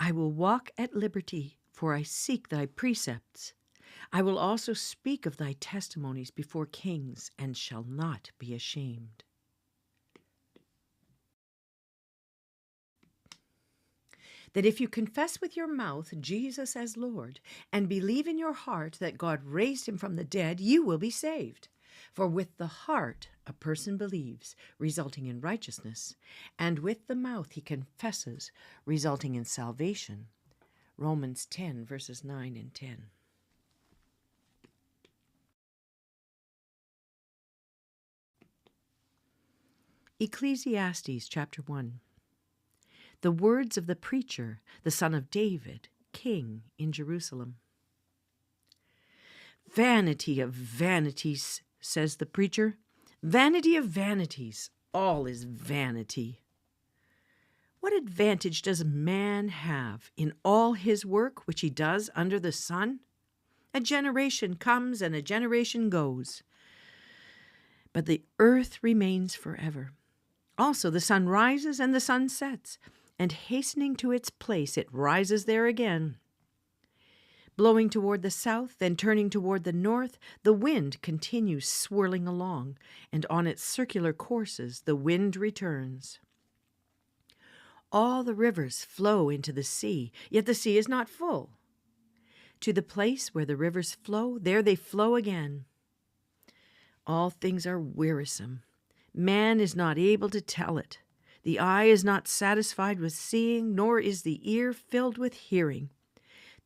I will walk at liberty, for I seek thy precepts. I will also speak of thy testimonies before kings, and shall not be ashamed. That if you confess with your mouth Jesus as Lord, and believe in your heart that God raised him from the dead, you will be saved. For with the heart a person believes, resulting in righteousness, and with the mouth he confesses, resulting in salvation. Romans 10, verses 9 and 10. Ecclesiastes chapter 1. The words of the preacher, the son of David, king in Jerusalem. Vanity of vanities, says the preacher. Vanity of vanities, all is vanity. What advantage does man have in all his work which he does under the sun? A generation comes and a generation goes, but the earth remains forever. Also the sun rises and the sun sets, and hastening to its place it rises there again. Blowing toward the south, then turning toward the north, the wind continues swirling along, and on its circular courses the wind returns. All the rivers flow into the sea, yet the sea is not full. To the place where the rivers flow, there they flow again. All things are wearisome. Man is not able to tell it. The eye is not satisfied with seeing, nor is the ear filled with hearing.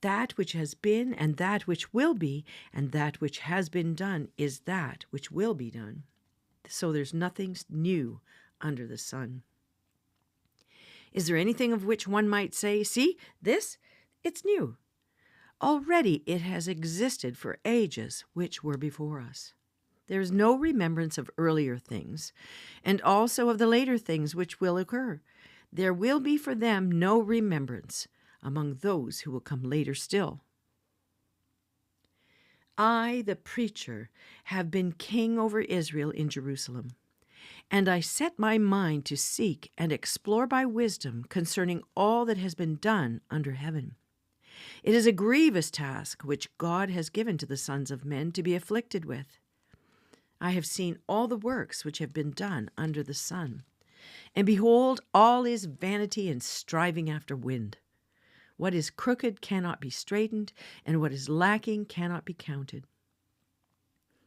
That which has been, and that which will be, and that which has been done is that which will be done. So there's nothing new under the sun. Is there anything of which one might say, see, this, it's new? Already it has existed for ages which were before us. There is no remembrance of earlier things, and also of the later things which will occur. There will be for them no remembrance among those who will come later still. I, the preacher, have been king over Israel in Jerusalem, and I set my mind to seek and explore by wisdom concerning all that has been done under heaven. It is a grievous task which God has given to the sons of men to be afflicted with. I have seen all the works which have been done under the sun, and behold, all is vanity and striving after wind. What is crooked cannot be straightened, and what is lacking cannot be counted.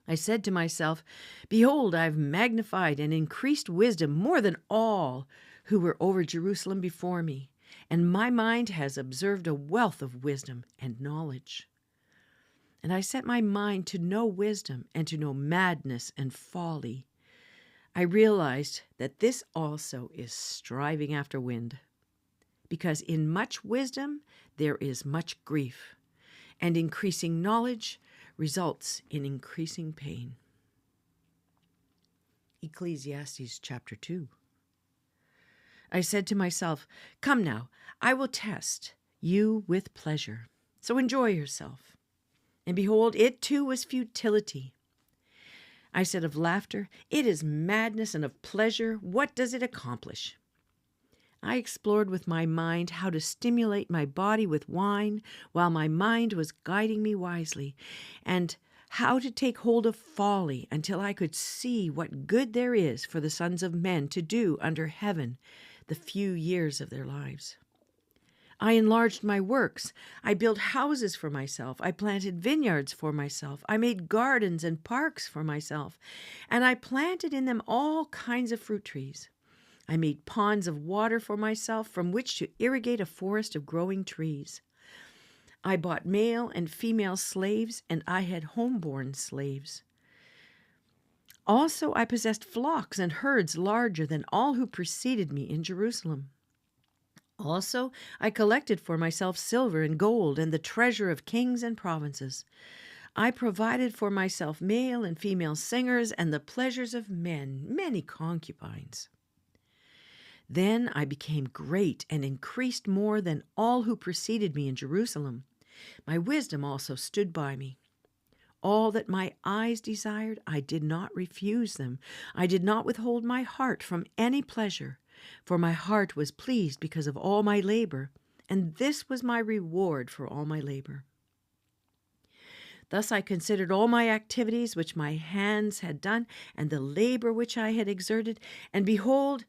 I said to myself, behold, I have magnified and increased wisdom more than all who were over Jerusalem before me, and my mind has observed a wealth of wisdom and knowledge. And I set my mind to know wisdom and to know madness and folly. I realized that this also is striving after wind, because in much wisdom there is much grief, and increasing knowledge results in increasing pain. Ecclesiastes chapter 2. I said to myself, come now, I will test you with pleasure, so enjoy yourself. And behold, it too was futility. I said of laughter, it is madness, and of pleasure, what does it accomplish? I explored with my mind how to stimulate my body with wine while my mind was guiding me wisely, and how to take hold of folly until I could see what good there is for the sons of men to do under heaven the few years of their lives. I enlarged my works. I built houses for myself. I planted vineyards for myself. I made gardens and parks for myself, and I planted in them all kinds of fruit trees. I made ponds of water for myself from which to irrigate a forest of growing trees. I bought male and female slaves, and I had home-born slaves. Also, I possessed flocks and herds larger than all who preceded me in Jerusalem. Also, I collected for myself silver and gold and the treasure of kings and provinces. I provided for myself male and female singers and the pleasures of men, many concubines. Then I became great and increased more than all who preceded me in Jerusalem. My wisdom also stood by me. All that my eyes desired, I did not refuse them. I did not withhold my heart from any pleasure, for my heart was pleased because of all my labor, and this was my reward for all my labor. Thus I considered all my activities which my hands had done, and the labor which I had exerted, and behold,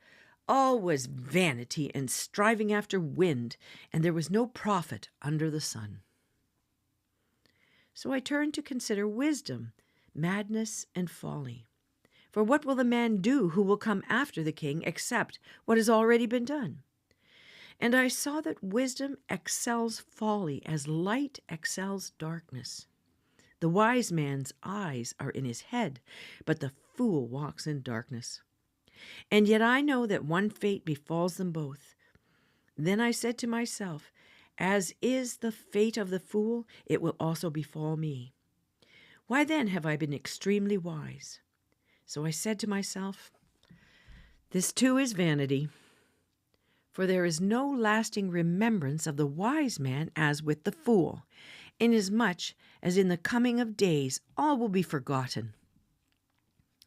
all was vanity and striving after wind, and there was no profit under the sun. So I turned to consider wisdom, madness, and folly. For what will the man do who will come after the king except what has already been done? And I saw that wisdom excels folly as light excels darkness. The wise man's eyes are in his head, but the fool walks in darkness. And yet I know that one fate befalls them both. Then I said to myself, as is the fate of the fool, it will also befall me. Why then have I been extremely wise? So I said to myself, this too is vanity. For there is no lasting remembrance of the wise man as with the fool, inasmuch as in the coming of days all will be forgotten,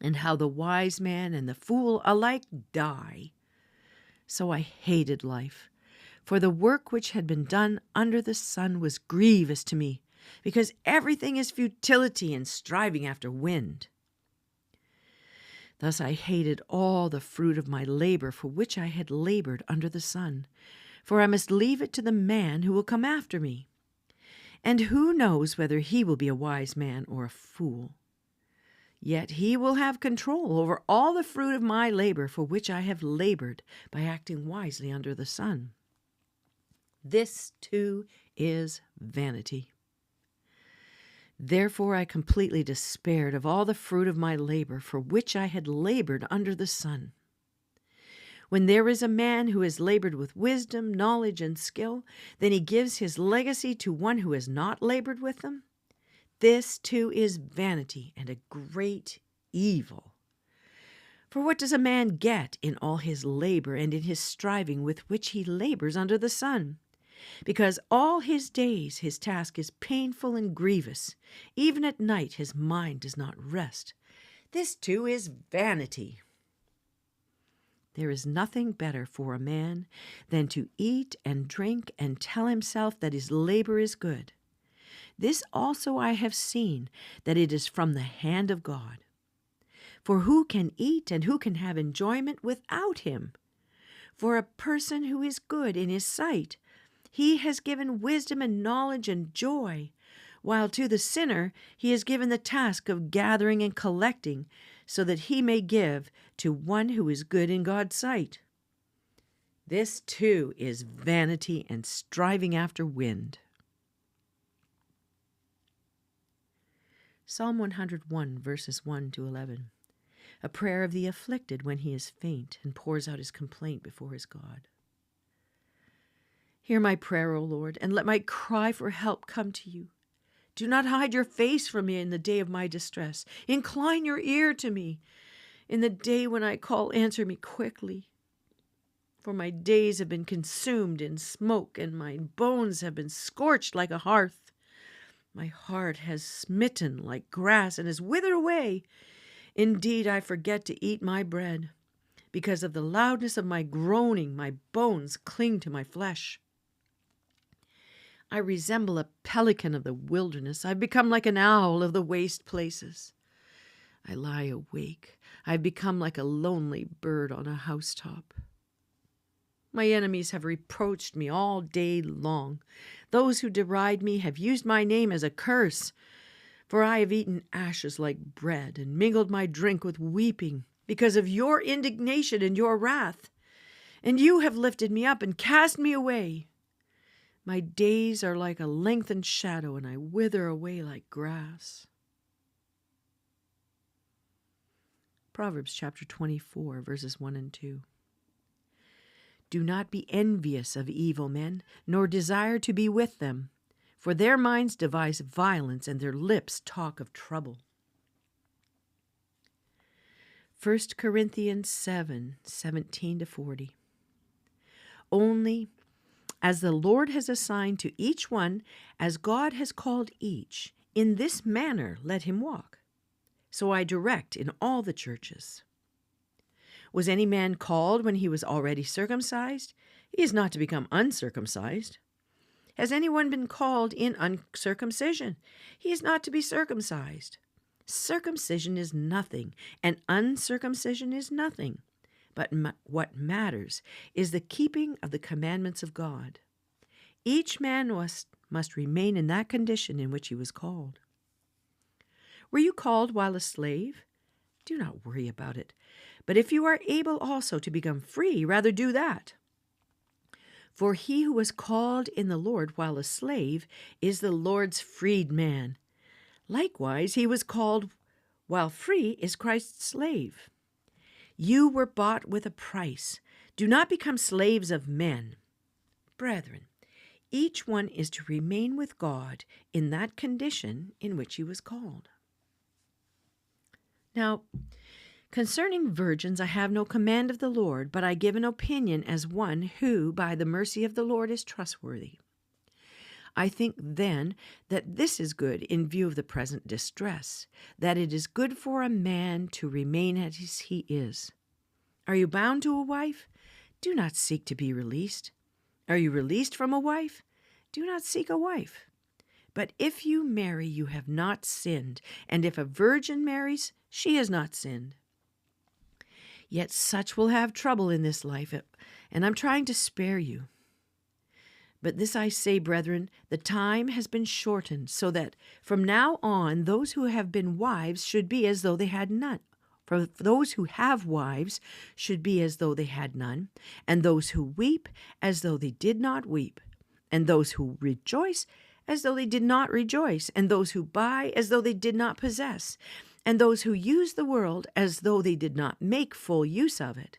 and how the wise man and the fool alike die. So I hated life, for the work which had been done under the sun was grievous to me, because everything is futility and striving after wind. Thus I hated all the fruit of my labor for which I had labored under the sun, for I must leave it to the man who will come after me. And who knows whether he will be a wise man or a fool? Yet he will have control over all the fruit of my labor for which I have labored by acting wisely under the sun. This too is vanity. Therefore I completely despaired of all the fruit of my labor for which I had labored under the sun. When there is a man who has labored with wisdom, knowledge, and skill, then he gives his legacy to one who has not labored with them. This too is vanity and a great evil. For what does a man get in all his labor and in his striving with which he labors under the sun? Because all his days his task is painful and grievous. Even at night his mind does not rest. This too is vanity. There is nothing better for a man than to eat and drink and tell himself that his labor is good. This also I have seen, that it is from the hand of God. For who can eat and who can have enjoyment without him? For a person who is good in his sight, he has given wisdom and knowledge and joy, while to the sinner he has given the task of gathering and collecting, so that he may give to one who is good in God's sight. This too is vanity and striving after wind. Psalm 101, verses 1 to 11. A prayer of the afflicted when he is faint and pours out his complaint before his God. Hear my prayer, O Lord, and let my cry for help come to you. Do not hide your face from me in the day of my distress. Incline your ear to me. In the day when I call, answer me quickly. For my days have been consumed in smoke, and my bones have been scorched like a hearth. My heart has smitten like grass and has withered away. Indeed, I forget to eat my bread. Because of the loudness of my groaning, my bones cling to my flesh. I resemble a pelican of the wilderness. I've become like an owl of the waste places. I lie awake. I've become like a lonely bird on a housetop. My enemies have reproached me all day long. Those who deride me have used my name as a curse. For I have eaten ashes like bread and mingled my drink with weeping because of your indignation and your wrath. And you have lifted me up and cast me away. My days are like a lengthened shadow, and I wither away like grass. Proverbs chapter 24, verses 1 and 2. Do not be envious of evil men, nor desire to be with them, for their minds devise violence, and their lips talk of trouble. 1 Corinthians 7, 17 to 40. Only as the Lord has assigned to each one, as God has called each, in this manner let him walk. So I direct in all the churches. Was any man called when he was already circumcised? He is not to become uncircumcised. Has anyone been called in uncircumcision? He is not to be circumcised. Circumcision is nothing, and uncircumcision is nothing. But what matters is the keeping of the commandments of God. Each man must remain in that condition in which he was called. Were you called while a slave? Do not worry about it. But if you are able also to become free, rather do that. For he who was called in the Lord while a slave is the Lord's freedman. Likewise, he was called while free is Christ's slave. You were bought with a price. Do not become slaves of men. Brethren, each one is to remain with God in that condition in which he was called. Now, concerning virgins, I have no command of the Lord, but I give an opinion as one who, by the mercy of the Lord, is trustworthy. I think then that this is good in view of the present distress, that it is good for a man to remain as he is. Are you bound to a wife? Do not seek to be released. Are you released from a wife? Do not seek a wife. But if you marry, you have not sinned, and if a virgin marries, she has not sinned. Yet such will have trouble in this life, and I'm trying to spare you. But this I say, brethren, the time has been shortened, so that from now on those who have been wives should be as though they had none. For those who have wives should be as though they had none, and those who weep as though they did not weep, and those who rejoice as though they did not rejoice, and those who buy as though they did not possess, and those who use the world as though they did not make full use of it.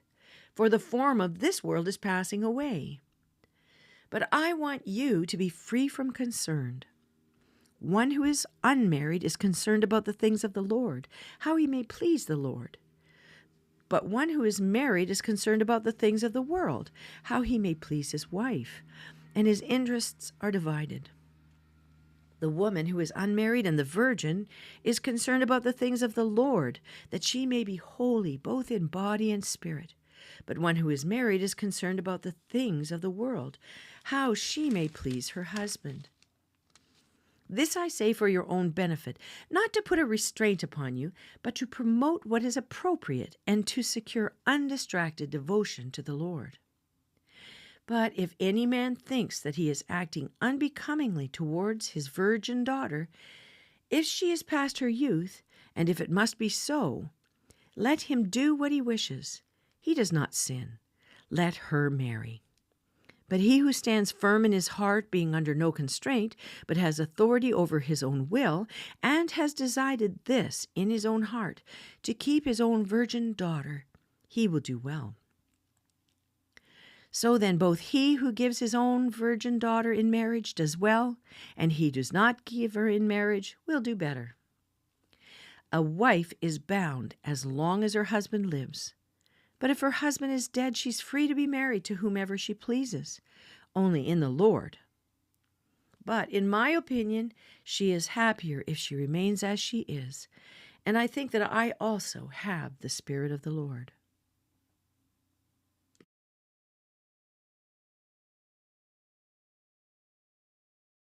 For the form of this world is passing away. But I want you to be free from concern. One who is unmarried is concerned about the things of the Lord, how he may please the Lord. But one who is married is concerned about the things of the world, how he may please his wife, and his interests are divided. The woman who is unmarried and the virgin is concerned about the things of the Lord, that she may be holy both in body and spirit. But one who is married is concerned about the things of the world, how she may please her husband. This I say for your own benefit, not to put a restraint upon you, but to promote what is appropriate and to secure undistracted devotion to the Lord. But if any man thinks that he is acting unbecomingly towards his virgin daughter, if she is past her youth, and if it must be so, let him do what he wishes. He does not sin. Let her marry. But he who stands firm in his heart, being under no constraint, but has authority over his own will, and has decided this in his own heart, to keep his own virgin daughter, he will do well. So then both he who gives his own virgin daughter in marriage does well, and he does not give her in marriage will do better. A wife is bound as long as her husband lives. But if her husband is dead, she's free to be married to whomever she pleases, only in the Lord. But in my opinion, she is happier if she remains as she is, and I think that I also have the Spirit of the Lord.